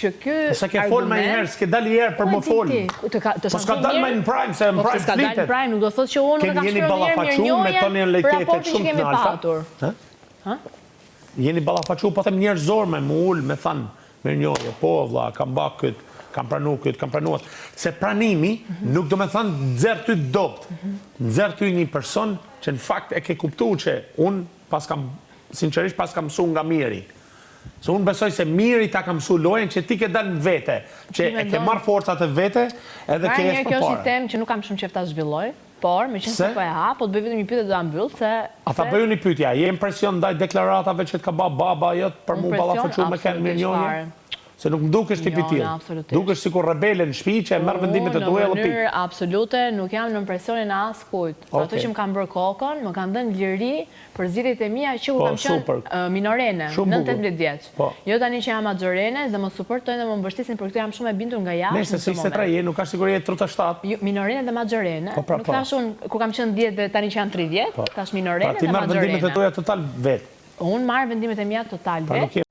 që ky Sa ke fol më herë, s'ke dalë herë për më fol. Po s'ka dalë më në prime, se në prime flitet. Prime nuk do thotë që unë kam Jeni ballafaquar me tonë lejtetet shumë të larta. Ha? Jeni ballafaquar, po them njerëzor me ul, me than mirënjohje. Po vlla, kam bë kët, kam pranu kët, kam pranuar. Se pranimi nuk do me thënë nxerr ty dopt. Nxerr ty një person që në fakt e ke kuptuar që unë sinqerisht pas kam mësuar nga miri. Se unë besoj se miri ta ka mësuar lojën që ti ke dalë në vete, që e ke marrë forcat e vete edhe ke ecë përpara. Kjo është një temë që nuk kam shumë qejf ta zhvilloj, por me qenë se po e ha, po të bëj vetëm një pyetje do ta mbyll se ata bëju një pyetje, je impresion ndaj deklaratave që të ka bë baba jot për mua ballafaquar me kanë mirënjohje? Se nuk më dukesh tipi tillë. Dukesh sikur rebele në shtëpi që e merr vendimet e tua edhe pik. Në absolute nuk jam në presionin e askujt. Ato që më kanë bërë kokën, më kanë dhënë liri për zgjedhjet e mia që u kam qenë minorene, 9-18 vjeç. Jo tani që jam maxorene dhe më suportojnë dhe më mbështesin për këtë jam shumë e bindur nga jashtë. Nëse si 23 je, nuk ka siguri 37. Minorene dhe maxorene. Nuk thash unë kur kam qenë 10 dhe tani që janë 30, thash minorene dhe maxorene. Ti marr vendimet e tua total vet. Unë marr vendimet e mia total vet.